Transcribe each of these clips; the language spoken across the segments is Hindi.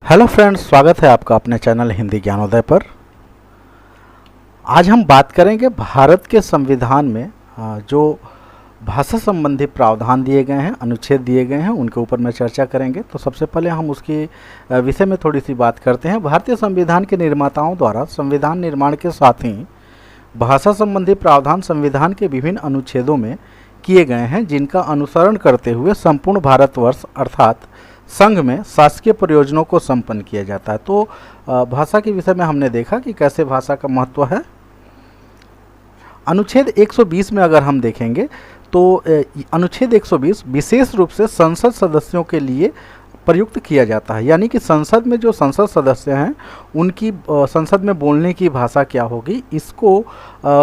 हेलो फ्रेंड्स, स्वागत है आपका अपने चैनल हिंदी ज्ञानोदय पर। आज हम बात करेंगे भारत के संविधान में जो भाषा संबंधी प्रावधान दिए गए हैं, अनुच्छेद दिए गए हैं, उनके ऊपर में चर्चा करेंगे। तो सबसे पहले हम उसके विषय में थोड़ी सी बात करते हैं। भारतीय संविधान के निर्माताओं द्वारा संविधान निर्माण के साथ ही भाषा संबंधी प्रावधान संविधान के विभिन्न अनुच्छेदों में किए गए हैं, जिनका अनुसरण करते हुए संपूर्ण भारतवर्ष अर्थात संघ में शासकीय प्रयोजनों को संपन्न किया जाता है। तो भाषा के विषय में हमने देखा कि कैसे भाषा का महत्व है। अनुच्छेद 120 में अगर हम देखेंगे तो अनुच्छेद 120 विशेष रूप से संसद सदस्यों के लिए प्रयुक्त किया जाता है, यानी कि संसद में जो संसद सदस्य हैं उनकी संसद में बोलने की भाषा क्या होगी, इसको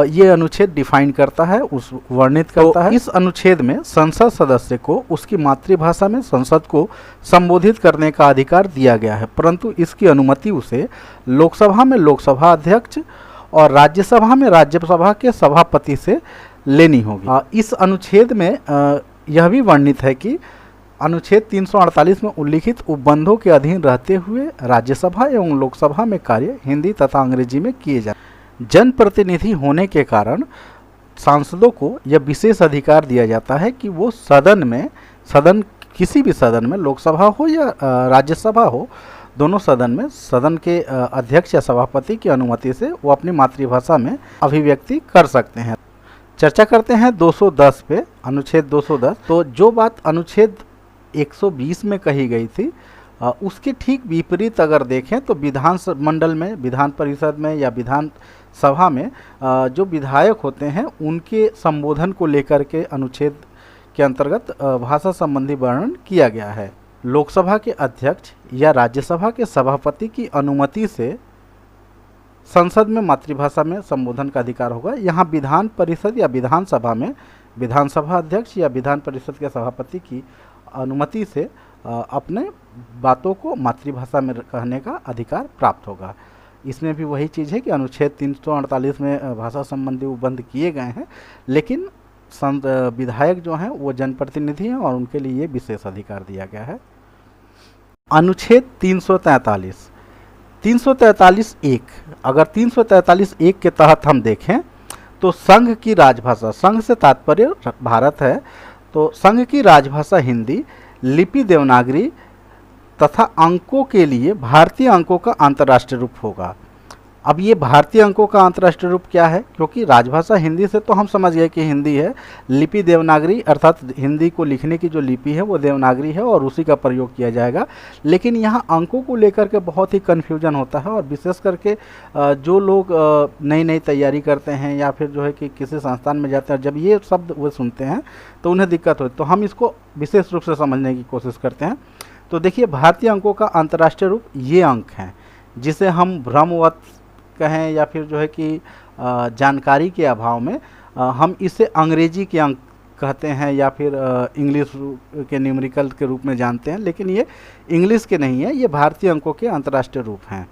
ये अनुच्छेद डिफाइन करता है, उस वर्णित करता है। इस अनुच्छेद में संसद सदस्य को उसकी मातृभाषा में संसद को संबोधित करने का अधिकार दिया गया है, परंतु इसकी अनुमति उसे लोकसभा में लोकसभा अध्यक्ष और राज्यसभा में राज्यसभा के सभापति से लेनी होगी। इस अनुच्छेद में यह भी वर्णित है कि अनुच्छेद 348 में उल्लिखित उपबंधों के अधीन रहते हुए राज्यसभा एवं लोकसभा में कार्य हिंदी तथा अंग्रेजी में किए जाए। जनप्रतिनिधि होने के कारण सांसदों को यह विशेष अधिकार दिया जाता है कि वो सदन किसी भी सदन में, लोकसभा हो या राज्यसभा हो, दोनों सदन में सदन के अध्यक्ष या सभापति की अनुमति से वो अपनी मातृभाषा में अभिव्यक्ति कर सकते हैं। चर्चा करते हैं 210 पे, अनुच्छेद 210। तो जो बात अनुच्छेद 120 में कही गई थी उसके ठीक विपरीत अगर देखें तो विधान मंडल में, विधान परिषद में या विधान सभा में जो विधायक होते हैं उनके संबोधन को लेकर के अनुच्छेद के अंतर्गत भाषा संबंधी वर्णन किया गया है। लोकसभा के अध्यक्ष या राज्यसभा के सभापति की अनुमति से संसद में मातृभाषा में संबोधन का अधिकार होगा। यहाँ विधान परिषद या विधानसभा में विधानसभा अध्यक्ष या विधान परिषद के सभापति की अनुमति से अपने बातों को मातृभाषा में कहने का अधिकार प्राप्त होगा। इसमें भी वही चीज़ है कि अनुच्छेद 348 में भाषा संबंधी उपबंध किए गए हैं, लेकिन विधायक जो हैं वो जनप्रतिनिधि हैं और उनके लिए विशेष अधिकार दिया गया है। अनुच्छेद 343(1), अगर 343(1) के तहत हम देखें तो संघ की राजभाषा, संघ से तात्पर्य भारत है, तो संघ की राजभाषा हिंदी, लिपि देवनागरी तथा अंकों के लिए भारतीय अंकों का अंतर्राष्ट्रीय रूप होगा। अब ये भारतीय अंकों का अंतर्राष्ट्रीय रूप क्या है, क्योंकि राजभाषा हिंदी से तो हम समझ गए कि हिंदी है, लिपि देवनागरी अर्थात हिंदी को लिखने की जो लिपि है वो देवनागरी है और उसी का प्रयोग किया जाएगा। लेकिन यहाँ अंकों को लेकर के बहुत ही कन्फ्यूजन होता है और विशेष करके जो लोग नई नई तैयारी करते हैं या फिर जो है कि किसी संस्थान में जाते हैं, जब ये शब्द वो सुनते हैं तो उन्हें दिक्कत होती है। तो हम इसको विशेष रूप से समझने की कोशिश करते हैं। तो देखिए, भारतीय अंकों का अंतर्राष्ट्रीय रूप ये अंक हैं, जिसे हम भ्रमवश कहें या फिर जो है कि जानकारी के अभाव में हम इसे अंग्रेजी के अंक कहते हैं या फिर इंग्लिश के न्यूमेरिकल के रूप में जानते हैं, लेकिन ये इंग्लिश के नहीं है, ये भारतीय अंकों के अंतर्राष्ट्रीय रूप हैं।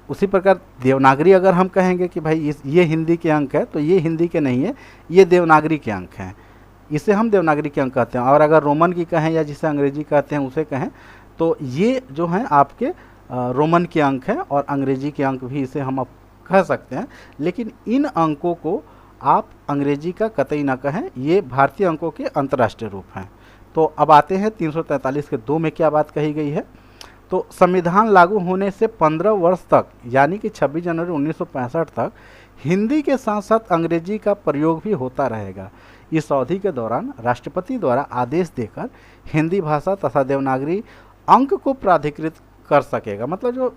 उसी प्रकार देवनागरी अगर हम कहेंगे कि भाई ये हिंदी के अंक है, तो ये हिंदी के नहीं है, ये देवनागरी के अंक हैं, इसे हम देवनागरी के अंक कहते हैं। और अगर रोमन की कहें या जिसे अंग्रेजी कहते हैं उसे कहें, तो ये जो हैं आपके रोमन के अंक हैं और अंग्रेजी के अंक भी इसे हम अब कह सकते हैं। लेकिन इन अंकों को आप अंग्रेजी का कतई ना कहें, ये भारतीय अंकों के अंतर्राष्ट्रीय रूप हैं। तो अब आते हैं 343 के 2 में क्या बात कही गई है। तो संविधान लागू होने से 15 वर्ष तक, यानी कि 26 जनवरी 1965 तक हिंदी के साथ साथ अंग्रेजी का प्रयोग भी होता रहेगा। इस अवधि के दौरान राष्ट्रपति द्वारा आदेश देकर हिंदी भाषा तथा देवनागरी अंक को प्राधिकृत कर सकेगा। मतलब जो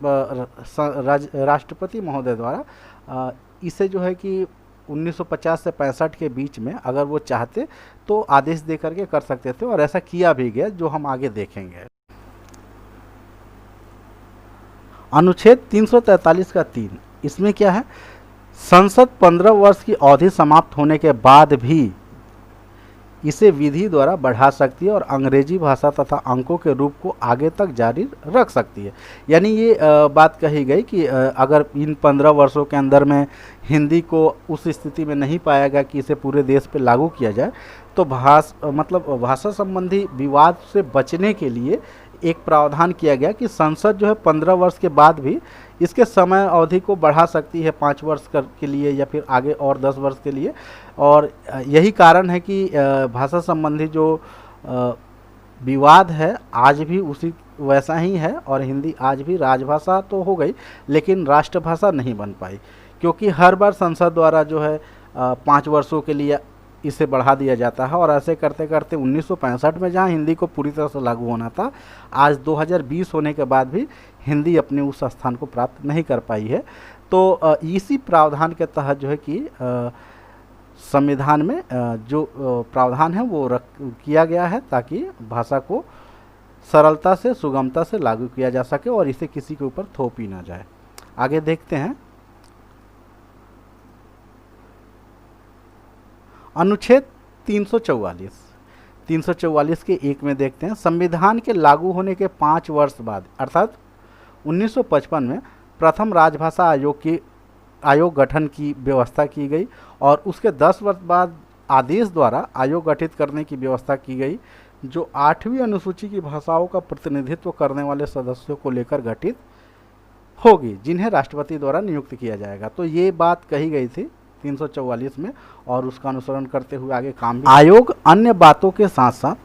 राष्ट्रपति महोदय द्वारा इसे जो है कि 1950 से 65 के बीच में अगर वो चाहते तो आदेश दे करके कर सकते थे, और ऐसा किया भी गया, जो हम आगे देखेंगे। अनुच्छेद 343 का 3, इसमें क्या है, संसद 15 वर्ष की अवधि समाप्त होने के बाद भी इसे विधि द्वारा बढ़ा सकती है और अंग्रेजी भाषा तथा अंकों के रूप को आगे तक जारी रख सकती है। यानी ये बात कही गई कि अगर इन 15 वर्षों के अंदर में हिंदी को उस स्थिति में नहीं पाया गया कि इसे पूरे देश पे लागू किया जाए, तो भाषा संबंधी विवाद से बचने के लिए एक प्रावधान किया गया कि संसद जो है 15 वर्ष के बाद भी इसके समय अवधि को बढ़ा सकती है 5 वर्ष के लिए या फिर आगे और 10 वर्ष के लिए। और यही कारण है कि भाषा संबंधी जो विवाद है आज भी उसी वैसा ही है, और हिंदी आज भी राजभाषा तो हो गई लेकिन राष्ट्रभाषा नहीं बन पाई, क्योंकि हर बार संसद द्वारा जो है 5 वर्षों के लिए इसे बढ़ा दिया जाता है। और ऐसे करते करते 1965 में जहां हिंदी को पूरी तरह से लागू होना था, आज 2020 होने के बाद भी हिंदी अपने उस स्थान को प्राप्त नहीं कर पाई है। तो इसी प्रावधान के तहत जो है कि संविधान में जो प्रावधान है वो किया गया है, ताकि भाषा को सरलता से सुगमता से लागू किया जा सके और इसे किसी के ऊपर थोप ही ना जाए। आगे देखते हैं। अनुच्छेद 344 के 1 में देखते हैं, संविधान के लागू होने के 5 वर्ष बाद अर्थात 1955 में प्रथम राजभाषा आयोग गठन की व्यवस्था की गई, और उसके 10 वर्ष बाद आदेश द्वारा आयोग गठित करने की व्यवस्था की गई, जो 8वीं अनुसूची की भाषाओं का प्रतिनिधित्व करने वाले सदस्यों को लेकर गठित होगी, जिन्हें राष्ट्रपति द्वारा नियुक्त किया जाएगा। तो ये बात कही गई थी 344 में, और उसका अनुसरण करते हुए आगे काम भी। आयोग अन्य बातों के साथ साथ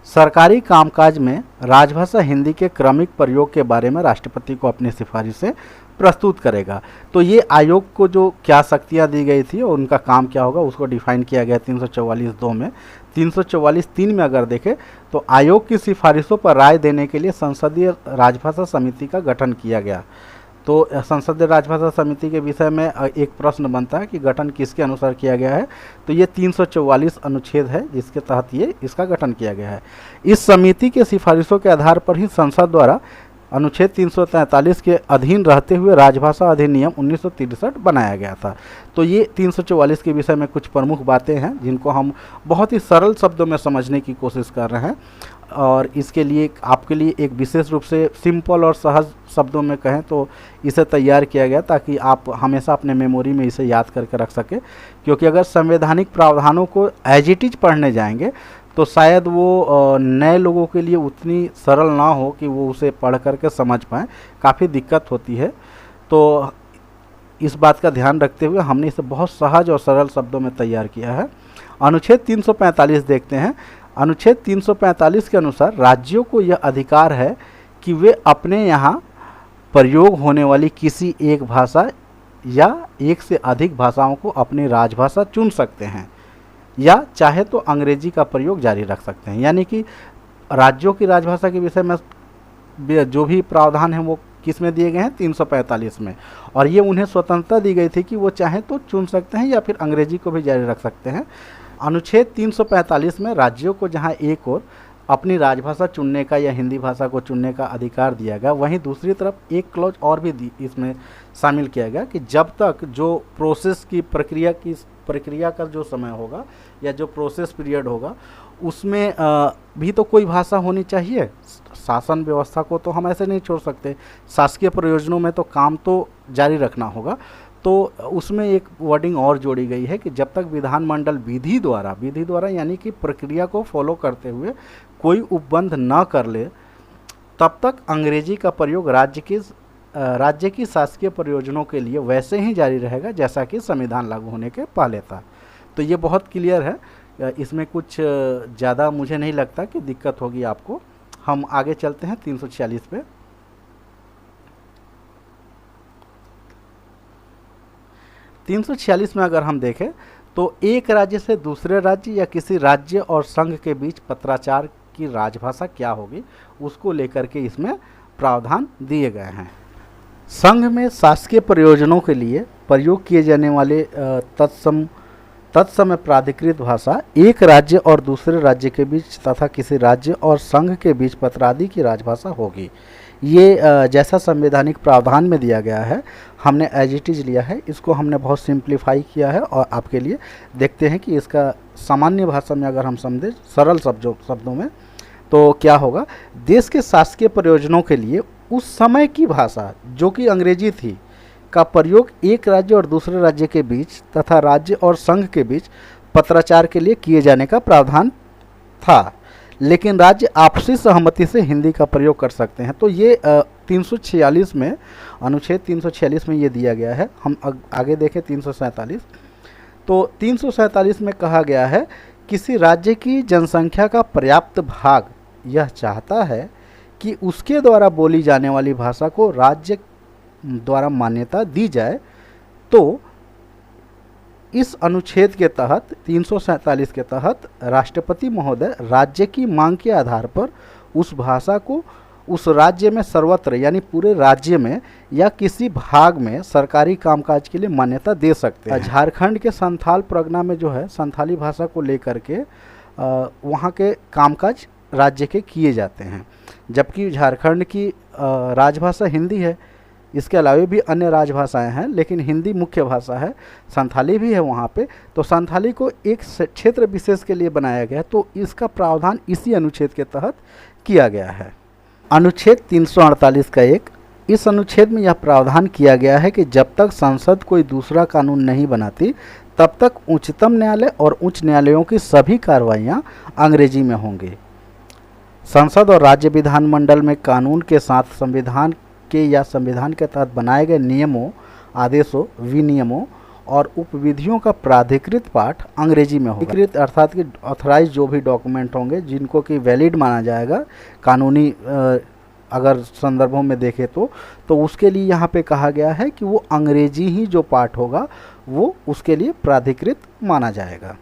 सरकारी कामकाज में राजभाषा हिंदी के क्रमिक प्रयोग के बारे में राष्ट्रपति को अपनी सिफारिशें प्रस्तुत करेगा। तो ये आयोग को जो क्या शक्तियाँ दी गई थी और उनका काम क्या होगा उसको डिफाइन किया गया 344(2) में। 344(3) में अगर देखें तो आयोग की सिफारिशों पर राय देने के लिए संसदीय राजभाषा समिति का गठन किया गया। तो संसदीय राजभाषा समिति के विषय में एक प्रश्न बनता है कि गठन किसके अनुसार किया गया है, तो ये 344 अनुच्छेद है जिसके तहत ये इसका गठन किया गया है। इस समिति के सिफारिशों के आधार पर ही संसद द्वारा अनुच्छेद 343 के अधीन रहते हुए राजभाषा अधिनियम 1963 बनाया गया था। तो ये 344 के विषय में कुछ प्रमुख बातें हैं जिनको हम बहुत ही सरल शब्दों में समझने की कोशिश कर रहे हैं, और इसके लिए आपके लिए एक विशेष रूप से सिंपल और सहज शब्दों में कहें तो इसे तैयार किया गया ताकि आप हमेशा अपने मेमोरी में इसे याद करके रख सकें। क्योंकि अगर संवैधानिक प्रावधानों को एज इट इज पढ़ने जाएंगे तो शायद वो नए लोगों के लिए उतनी सरल ना हो कि वो उसे पढ़ करके समझ पाएँ, काफ़ी दिक्कत होती है। तो इस बात का ध्यान रखते हुए हमने इसे बहुत सहज और सरल शब्दों में तैयार किया है। अनुच्छेद 345 देखते हैं। अनुच्छेद 345 के अनुसार राज्यों को यह अधिकार है कि वे अपने यहाँ प्रयोग होने वाली किसी एक भाषा या एक से अधिक भाषाओं को अपनी राजभाषा चुन सकते हैं, या चाहे तो अंग्रेजी का प्रयोग जारी रख सकते हैं। यानी कि राज्यों की राजभाषा के विषय में जो भी प्रावधान है वो किस में दिए गए हैं, 345 में, और ये उन्हें स्वतंत्रता दी गई थी कि वो चाहे तो चुन सकते हैं या फिर अंग्रेजी को भी जारी रख सकते हैं। अनुच्छेद 345 में राज्यों को जहां एक ओर अपनी राजभाषा चुनने का या हिंदी भाषा को चुनने का अधिकार दिया गया, वहीं दूसरी तरफ एक क्लॉज और भी इसमें शामिल किया गया कि जब तक जो प्रोसेस की प्रक्रिया का जो समय होगा या जो प्रोसेस पीरियड होगा उसमें भी तो कोई भाषा होनी चाहिए। शासन व्यवस्था को तो हम ऐसे नहीं छोड़ सकते, शासकीय प्रयोजनों में तो काम तो जारी रखना होगा। तो उसमें एक वर्डिंग और जोड़ी गई है कि जब तक विधानमंडल विधि द्वारा यानी कि प्रक्रिया को फॉलो करते हुए कोई उपबंध न कर ले, तब तक अंग्रेजी का प्रयोग राज्य की शासकीय प्रयोजनों के लिए वैसे ही जारी रहेगा जैसा कि संविधान लागू होने के पहले था। तो ये बहुत क्लियर है, इसमें कुछ ज़्यादा मुझे नहीं लगता कि दिक्कत होगी आपको। हम आगे चलते हैं 346 पे। 346 में अगर हम देखें तो एक राज्य से दूसरे राज्य या किसी राज्य और संघ के बीच पत्राचार की राजभाषा क्या होगी उसको लेकर के इसमें प्रावधान दिए गए हैं। संघ में शासकीय प्रयोजनों के लिए प्रयोग किए जाने वाले तत्समय प्राधिकृत भाषा एक राज्य और दूसरे राज्य के बीच तथा किसी राज्य और संघ के बीच पत्रादि की राजभाषा होगी। ये जैसा संवैधानिक प्रावधान में दिया गया है हमने एज इट इज लिया है, इसको हमने बहुत सिंप्लीफाई किया है और आपके लिए देखते हैं कि इसका सामान्य भाषा में अगर हम समझें सरल शब्दों में तो क्या होगा। देश के शासकीय प्रयोजनों के लिए उस समय की भाषा जो कि अंग्रेजी थी का प्रयोग एक राज्य और दूसरे राज्य के बीच तथा राज्य और संघ के बीच पत्राचार के लिए किए जाने का प्रावधान था। लेकिन राज्य आपसी सहमति से हिंदी का प्रयोग कर सकते हैं। तो ये 346 में, अनुच्छेद 346 में ये दिया गया है। हम आगे देखें 347। तो 347 में कहा गया है, किसी राज्य की जनसंख्या का पर्याप्त भाग यह चाहता है कि उसके द्वारा बोली जाने वाली भाषा को राज्य द्वारा मान्यता दी जाए, तो इस अनुच्छेद के तहत 347 के तहत राष्ट्रपति महोदय राज्य की मांग के आधार पर उस भाषा को उस राज्य में सर्वत्र यानी पूरे राज्य में या किसी भाग में सरकारी कामकाज के लिए मान्यता दे सकते हैं। झारखंड के संथाल परगना में जो है संथाली भाषा को लेकर के वहाँ के कामकाज राज्य के किए जाते हैं, जबकि झारखंड की राजभाषा हिंदी है। इसके अलावा भी अन्य राजभाषाएं हैं, लेकिन हिंदी मुख्य भाषा है। संथाली भी है वहाँ पे। तो संथाली को एक क्षेत्र विशेष के लिए बनाया गया, तो इसका प्रावधान इसी अनुच्छेद के तहत किया गया है। अनुच्छेद 348 का एक, इस अनुच्छेद में यह प्रावधान किया गया है कि जब तक संसद कोई दूसरा कानून नहीं बनाती, तब तक उच्चतम न्यायालय और उच्च न्यायालयों की सभी कार्रवाइयाँ अंग्रेजी में होंगी। संसद और राज्य विधानमंडल में कानून के साथ संविधान के या संविधान के तहत बनाए गए नियमों, आदेशों, विनियमों और उपविधियों का प्राधिकृत पाठ अंग्रेजी में होगा। अधिकृत अर्थात कि ऑथराइज जो भी डॉक्यूमेंट होंगे जिनको कि वैलिड माना जाएगा कानूनी अगर संदर्भों में देखें तो उसके लिए यहाँ पे कहा गया है कि वो अंग्रेजी ही जो पाठ होगा वो उसके लिए प्राधिकृत माना जाएगा।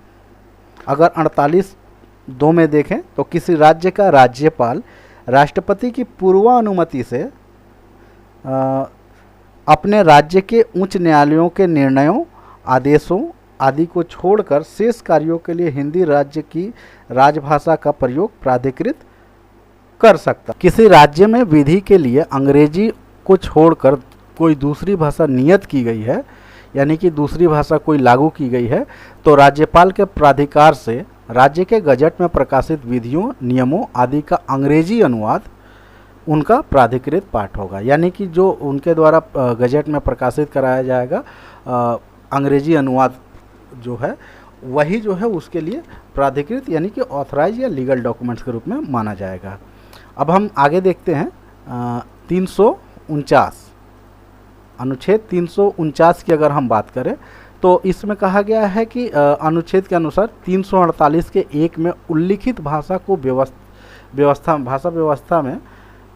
अगर 48(2) में देखें तो किसी राज्य का राज्यपाल राष्ट्रपति की पूर्वानुमति से अपने राज्य के उच्च न्यायालयों के निर्णयों, आदेशों आदि को छोड़कर शेष कार्यों के लिए हिंदी राज्य की राजभाषा का प्रयोग प्राधिकृत कर सकता। किसी राज्य में विधि के लिए अंग्रेजी को छोड़कर कोई दूसरी भाषा नियत की गई है, यानी कि दूसरी भाषा कोई लागू की गई है, तो राज्यपाल के प्राधिकार से राज्य के गजट में प्रकाशित विधियों, नियमों आदि का अंग्रेजी अनुवाद उनका प्राधिकृत पाठ होगा। यानी कि जो उनके द्वारा गजट में प्रकाशित कराया जाएगा अंग्रेजी अनुवाद जो है वही जो है उसके लिए प्राधिकृत यानी कि ऑथराइज या लीगल डॉक्यूमेंट्स के रूप में माना जाएगा। अब हम आगे देखते हैं 349, अनुच्छेद 349 की अगर हम बात करें तो इसमें कहा गया है कि अनुच्छेद के अनुसार 348 के 1 में उल्लिखित भाषा को भाषा व्यवस्था में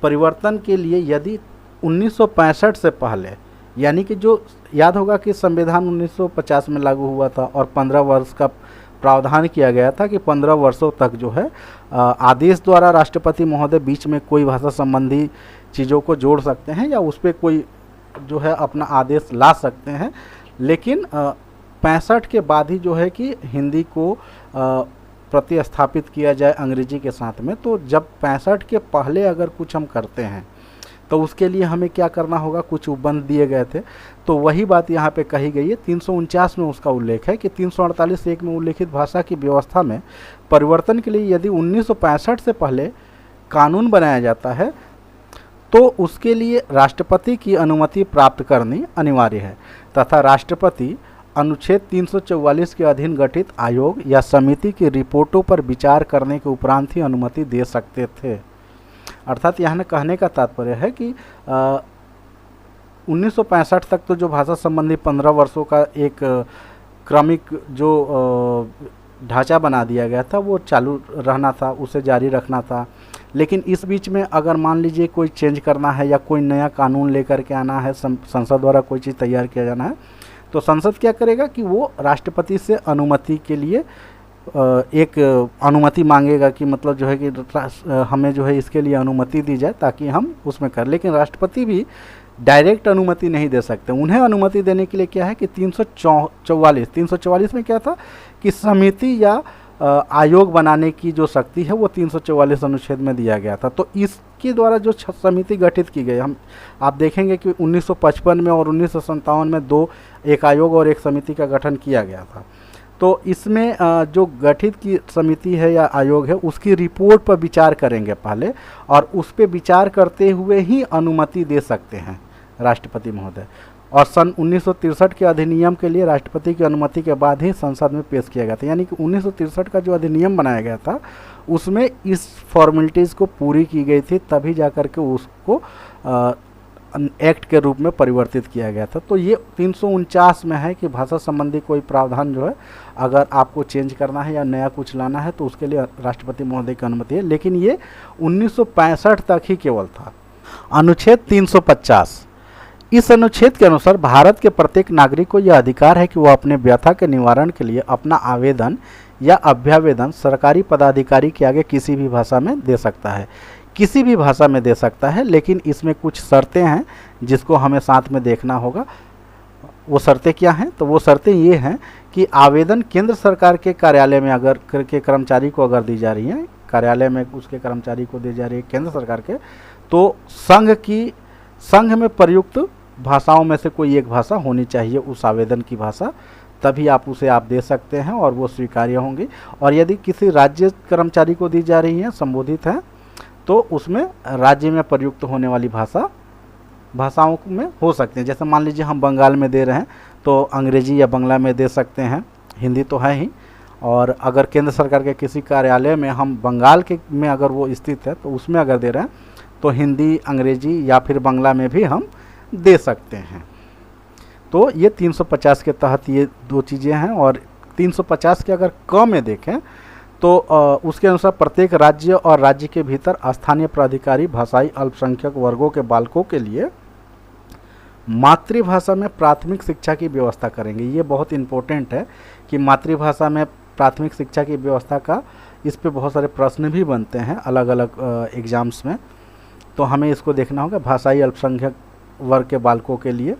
परिवर्तन के लिए यदि 1965 से पहले, यानी कि जो याद होगा कि संविधान 1950 में लागू हुआ था और 15 वर्ष का प्रावधान किया गया था कि 15 वर्षों तक जो है आदेश द्वारा राष्ट्रपति महोदय बीच में कोई भाषा संबंधी चीज़ों को जोड़ सकते हैं या उस पर कोई जो है अपना आदेश ला सकते हैं। लेकिन 65 के बाद ही जो है कि हिंदी को प्रतिस्थापित किया जाए अंग्रेजी के साथ में। तो जब 65 के पहले अगर कुछ हम करते हैं तो उसके लिए हमें क्या करना होगा, कुछ उपबंध दिए गए थे। तो वही बात यहाँ पे कही गई है। 349 में उसका उल्लेख है कि 348(1) में उल्लेखित भाषा की व्यवस्था में परिवर्तन के लिए यदि 1965 से पहले कानून बनाया जाता है तो उसके लिए राष्ट्रपति की अनुमति प्राप्त करनी अनिवार्य है तथा राष्ट्रपति अनुच्छेद 344 के अधीन गठित आयोग या समिति की रिपोर्टों पर विचार करने के उपरांत ही अनुमति दे सकते थे। अर्थात यहाँ कहने का तात्पर्य है कि 1965 तक तो जो भाषा संबंधी 15 वर्षों का एक क्रमिक जो ढांचा बना दिया गया था वो चालू रहना था, उसे जारी रखना था। लेकिन इस बीच में अगर मान लीजिए कोई चेंज करना है या कोई नया कानून लेकर के आना है, संसद द्वारा कोई चीज़ तैयार किया जाना है, तो संसद क्या करेगा कि वो राष्ट्रपति से अनुमति के लिए एक अनुमति मांगेगा कि मतलब जो है कि हमें जो है इसके लिए अनुमति दी जाए ताकि हम उसमें करें। लेकिन राष्ट्रपति भी डायरेक्ट अनुमति नहीं दे सकते। उन्हें अनुमति देने के लिए क्या है कि 344 में क्या था कि समिति या आयोग बनाने की जो शक्ति है वो 344 अनुच्छेद में दिया गया था। तो इसके द्वारा जो समिति गठित की गई, आप देखेंगे कि 1955 में और 1957 में एक आयोग और एक समिति का गठन किया गया था। तो इसमें जो गठित की समिति है या आयोग है उसकी रिपोर्ट पर विचार करेंगे पहले, और उस पर विचार करते हुए ही अनुमति दे सकते हैं राष्ट्रपति महोदय। और सन 1963 के अधिनियम के लिए राष्ट्रपति की अनुमति के बाद ही संसद में पेश किया गया था। यानी कि 1963 का जो अधिनियम बनाया गया था उसमें इस फॉर्मेलिटीज़ को पूरी की गई थी, तभी जाकर के उसको एक्ट के रूप में परिवर्तित किया गया था। तो ये 349 में है कि भाषा संबंधी कोई प्रावधान जो है अगर आपको चेंज करना है या नया कुछ लाना है तो उसके लिए राष्ट्रपति महोदय की अनुमति है, लेकिन ये 1965 तक ही केवल था। अनुच्छेद 350, इस अनुच्छेद के अनुसार भारत के प्रत्येक नागरिक को यह अधिकार है कि वह अपने व्यथा के निवारण के लिए अपना आवेदन या अभ्यावेदन सरकारी पदाधिकारी के आगे किसी भी भाषा में दे सकता है। किसी भी भाषा में दे सकता है, लेकिन इसमें कुछ शर्तें हैं जिसको हमें साथ में देखना होगा। वो शर्तें क्या हैं? तो वो शर्तें ये हैं कि आवेदन केंद्र सरकार के कार्यालय में अगर के कर्मचारी को अगर दी जा रही है, कार्यालय में उसके कर्मचारी को दी जा रही है केंद्र सरकार के, तो संघ में प्रयुक्त भाषाओं में से कोई एक भाषा होनी चाहिए उस आवेदन की भाषा, तभी आप दे सकते हैं और वो स्वीकार्य होंगी। और यदि किसी राज्य कर्मचारी को दी जा रही है, संबोधित है, तो उसमें राज्य में प्रयुक्त होने वाली भाषाओं में हो सकते हैं। जैसे मान लीजिए हम बंगाल में दे रहे हैं तो अंग्रेजी या बांग्ला में दे सकते हैं, हिंदी तो है ही। और अगर केंद्र सरकार के किसी कार्यालय में हम बंगाल के में अगर वो स्थित है तो उसमें अगर दे रहे हैं तो हिंदी, अंग्रेजी या फिर बांग्ला में भी हम दे सकते हैं। तो ये 350 के तहत ये दो चीज़ें हैं। और 350 के अगर क में देखें तो उसके अनुसार प्रत्येक राज्य और राज्य के भीतर स्थानीय प्राधिकारी भाषाई अल्पसंख्यक वर्गों के बालकों के लिए मातृभाषा में प्राथमिक शिक्षा की व्यवस्था करेंगे। ये बहुत इम्पोर्टेंट है कि मातृभाषा में प्राथमिक शिक्षा की व्यवस्था का, इस पे बहुत सारे प्रश्न भी बनते हैं अलग अलग एग्ज़ाम्स में, तो हमें इसको देखना होगा भाषाई अल्पसंख्यक वर्ग के बालकों के लिए।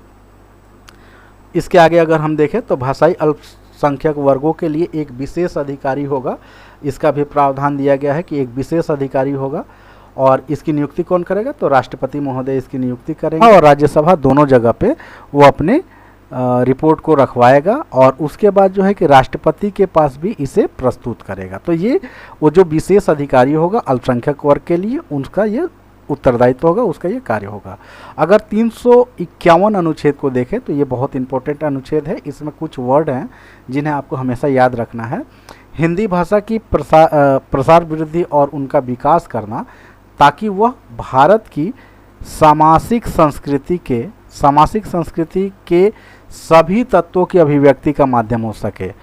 इसके आगे अगर हम देखें तो भाषाई अल्पसंख्यक वर्गों के लिए एक विशेष अधिकारी होगा। इसका भी प्रावधान दिया गया है कि एक विशेष अधिकारी होगा और इसकी नियुक्ति कौन करेगा? तो राष्ट्रपति महोदय इसकी नियुक्ति करेंगे और राज्यसभा दोनों जगह पे वो अपने रिपोर्ट को रखवाएगा और उसके बाद जो है कि राष्ट्रपति के पास भी इसे प्रस्तुत करेगा। तो ये वो जो विशेष अधिकारी होगा अल्पसंख्यक वर्ग के लिए, उनका ये उत्तरदायित्व होगा, उसका ये कार्य होगा। अगर 351 अनुच्छेद को देखें तो ये बहुत इंपॉर्टेंट अनुच्छेद है। इसमें कुछ वर्ड हैं जिन्हें आपको हमेशा याद रखना है। हिंदी भाषा की प्रसार वृद्धि और उनका विकास करना ताकि वह भारत की सामासिक संस्कृति के सभी तत्वों की अभिव्यक्ति का माध्यम हो सके।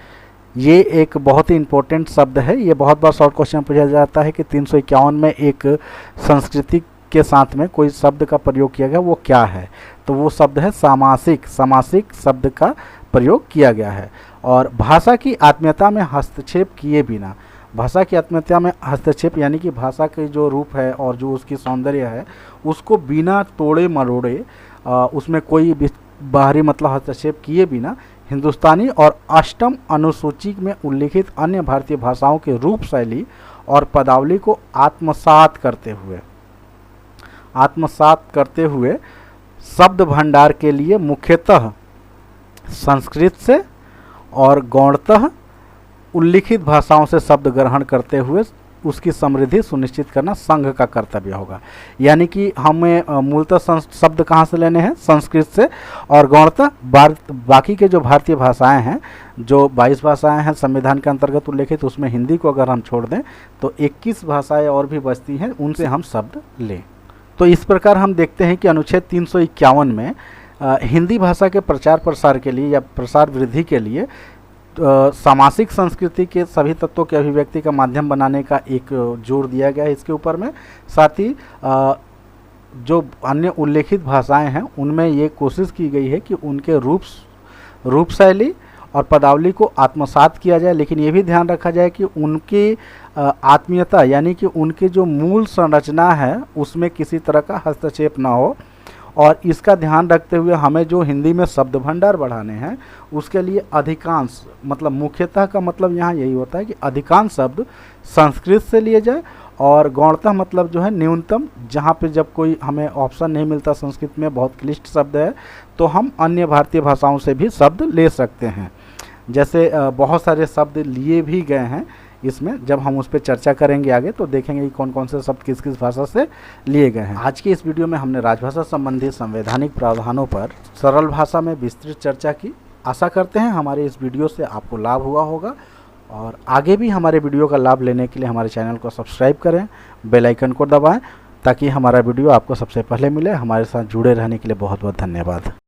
ये एक बहुत ही इम्पोर्टेंट शब्द है। ये बहुत बार शॉर्ट क्वेश्चन पूछा जाता है कि 351 में एक संस्कृति के साथ में कोई शब्द का प्रयोग किया गया, वो क्या है? तो वो शब्द है सामासिक। सामासिक शब्द का प्रयोग किया गया है। और भाषा की आत्मीयता में हस्तक्षेप किए बिना, भाषा की आत्मीयता में हस्तक्षेप यानी कि भाषा के जो रूप है और जो उसकी सौंदर्य है उसको बिना तोड़े मरोड़े, उसमें कोई बाहरी मतलब हस्तक्षेप किए बिना हिंदुस्तानी और अष्टम अनुसूची में उल्लिखित अन्य भारतीय भाषाओं के रूप शैली और पदावली को आत्मसात करते हुए शब्द भंडार के लिए मुख्यतः संस्कृत से और गौणतः उल्लिखित भाषाओं से शब्द ग्रहण करते हुए उसकी समृद्धि सुनिश्चित करना संघ का कर्तव्य होगा। यानी कि हमें मूलतः शब्द कहाँ से लेने हैं? संस्कृत से, और गौणतः बाकी के जो भारतीय भाषाएं हैं, जो 22 भाषाएं हैं संविधान के अंतर्गत उल्लेखित, उसमें हिंदी को अगर हम छोड़ दें तो 21 भाषाएं और भी बचती हैं, उनसे हम शब्द लें। तो इस प्रकार हम देखते हैं कि अनुच्छेद 351 में हिंदी भाषा के प्रचार प्रसार के लिए या प्रसार वृद्धि के लिए सामासिक संस्कृति के सभी तत्वों की अभिव्यक्ति का माध्यम बनाने का एक जोर दिया गया है इसके ऊपर में। साथ ही जो अन्य उल्लेखित भाषाएं हैं उनमें ये कोशिश की गई है कि उनके रूप शैली और पदावली को आत्मसात किया जाए, लेकिन ये भी ध्यान रखा जाए कि उनकी आत्मीयता यानी कि उनकी जो मूल संरचना है उसमें किसी तरह का हस्तक्षेप ना हो। और इसका ध्यान रखते हुए हमें जो हिंदी में शब्द भंडार बढ़ाने हैं उसके लिए अधिकांश मतलब मुख्यतः का मतलब यहाँ यही होता है कि अधिकांश शब्द संस्कृत से लिए जाए, और गौणतः मतलब जो है न्यूनतम, जहाँ पे जब कोई हमें ऑप्शन नहीं मिलता संस्कृत में बहुत क्लिष्ट शब्द है तो हम अन्य भारतीय भाषाओं से भी शब्द ले सकते हैं। जैसे बहुत सारे शब्द लिए भी गए हैं इसमें जब हम उस पर चर्चा करेंगे आगे तो देखेंगे कि कौन कौन से शब्द किस किस भाषा से लिए गए हैं। आज की इस वीडियो में हमने राजभाषा संबंधी संवैधानिक प्रावधानों पर सरल भाषा में विस्तृत चर्चा की। आशा करते हैं हमारे इस वीडियो से आपको लाभ हुआ होगा, और आगे भी हमारे वीडियो का लाभ लेने के लिए हमारे चैनल को सब्सक्राइब करें, बेल आइकन को दबाएं ताकि हमारा वीडियो आपको सबसे पहले मिले। हमारे साथ जुड़े रहने के लिए बहुत बहुत धन्यवाद।